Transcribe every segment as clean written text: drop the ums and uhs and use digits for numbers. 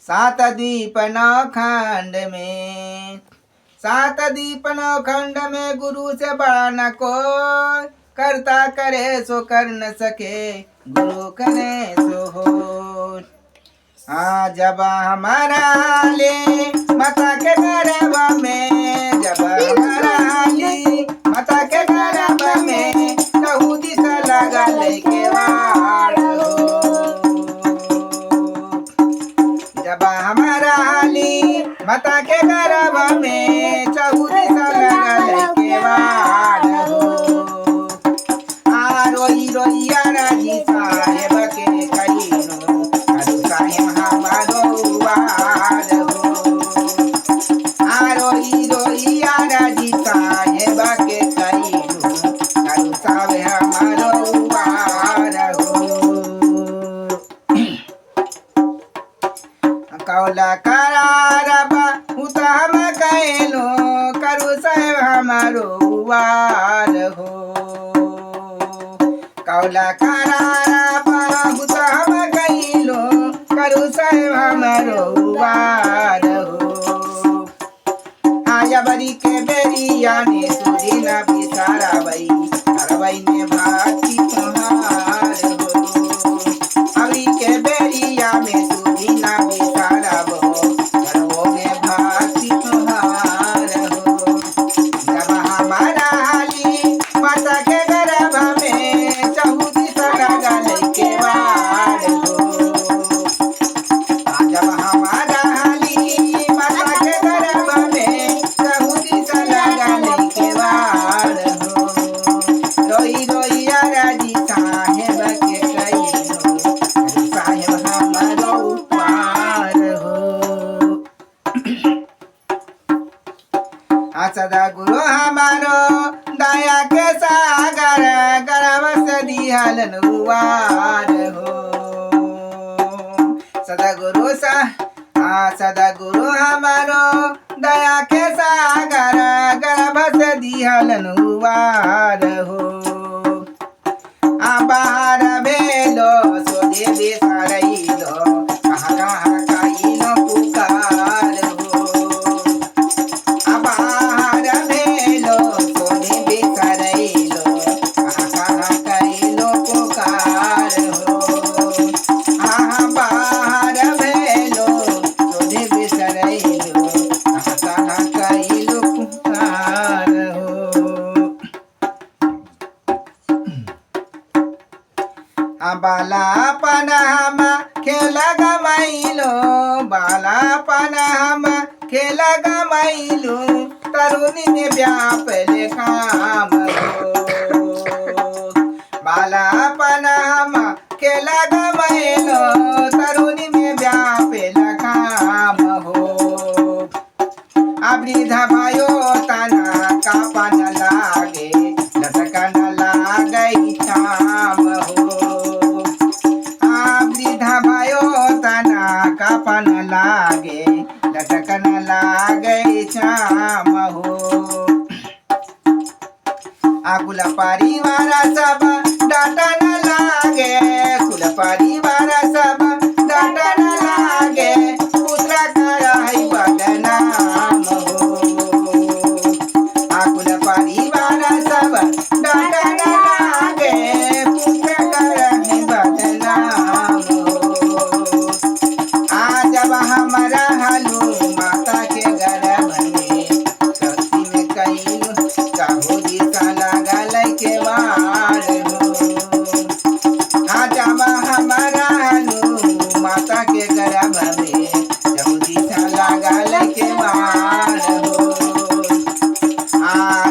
सात दीपन खंड में, सात दीपन खंड में गुरु से बड़ा न कोई, करता करे सो कर न सके, गुरु करे सो हो। जब हमारा ले माता के गर्भ में, जब हमारा ले माता के गर्भ में, कहू दिशा लगा लेके वाड़ हो। जब हमारा ले माता के गर्भ में, कहू दिशा लगा लेके वाड़ हो। रोई रोइया राजी साहेब के कहीनो, करू साहेब हमारो वार हो। रोई रोइया राजी साहेब के कहीनो, करू साहेब हमारो वार हो। कौला करारबा उतम कैलो, करू साहेब हमारो वार हो। कौला करारा बहुत हम गईलो, करू साहेब हमारो वार हो। आया बरी के बेरिया ने सुधी न बिसारा बई, करवई ने भाती तुम्हार हो। अभी के बेरिया में सुधी न बिसारा बो, करवो में भाती तुम्हार हो। जब हमारा हाली माता के गर्भ में, चहु दिशा लगा लेके वाड़ हो। जब हमारा हाली माता के गर्भ में, चहु दिशा लगा लेके वाड़ हो। रोई रोइया राजी साहेब के कहीनो, करू साहेब हमारो पार हो। सदा गुरु हमारो दया के सागर, गर्भ से दिहलन वार हो। सदा गुरु हमारो दया के सागर, गर्भ से दिहलन वार हो। बाहर भेलो सो देवी सरैलो, कहाँ कहाँ कईलो पुकार हो। बाहर भेलो सो देवी सरैलो, कहाँ कहाँ कईलो पुकार हो। बाहर भेलो सो देवी सरैलो, कहाँ कहाँ कईलो पुकार हो। बालापन हम खेल गमैलो, बालापन हम खेल गमैलो, तरुणी में व्यापल काम हो। बालापन हम खेल गमैलो, तरुणी में व्यापल काम हो। वृद्ध भयो तना कापन लागे, लटकन लागे शाम हो। वृद्ध भयो तना कापन लागे, लटकन लागे शाम हो। कुल परिवार सब डाटन लागे, कुल परिवार सब डाटन लागे, पुत्र करहि बदनाम हो। कुल परिवार सब डाटन लागे, पुत्र करहि बदनाम हो। जब हमारा हालू माता के गर्भ में, शक्ति में कईलो, कहू दिशा लगा लेके वाड़ हो। जब हमारा हालू माता के गर्भ में, कहू दिशा लगा लेके वाड़ हो।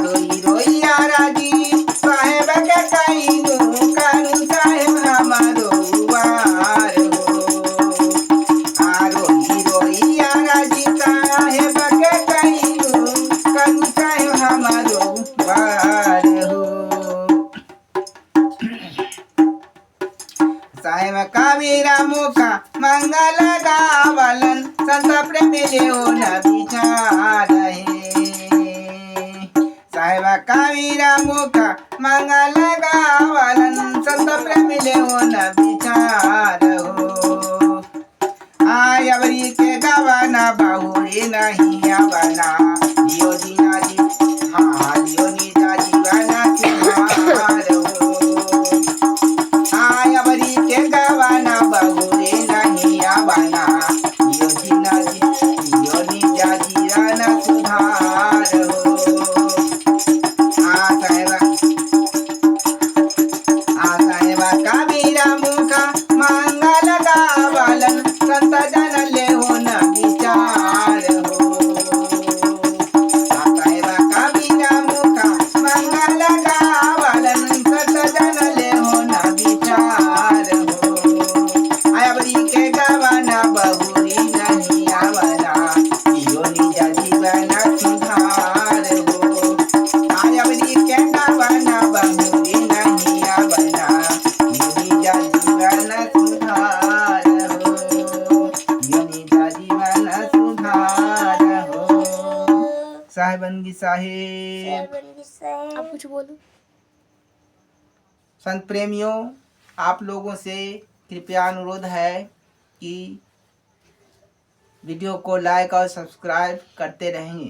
रोई रोइया राजी साहेब के कहीनो, करू साहेब हमारो वार हो। रोई रोइया राजी साहेब के कहीनो, करू साहेब हमारो वार हो। साहेब कबीरा मुखा मंगल गावलन, संत प्रेम लेओ न विचार है। साहेब कबीरा मुखा मंगल गावलन, संत प्रेम लेओ न विचार हो। आयावरी के गवाना बहुरे नहीं आवना दियो दीना जी हाँ दियो नीता जीवना सुधार हो आयावरी के गवाना बहुरे नहीं आवना दियो दीना जी दियो नीता जीवना सुधार हो आसाहेबा कबीरा मुखा मंगल गावलन संत जन ले हो न विचार हो आसाहेबा कबीरा मुखा मंगल गावलन संत जन ले हो न विचार हो आयावरी के गवाना बहुरी नहीं आवना यो निज जीवन सुधार हो आयावरी के गवाना बहुरी नहीं आवना यो निज जीवन सुधार हो यो निज जीवन सुधार हो साहेबनगी साहेब आप कुछ बोलो। संत प्रेमियों आप लोगों से कृपया अनुरोध है कि वीडियो को लाइक और सब्सक्राइब करते रहें।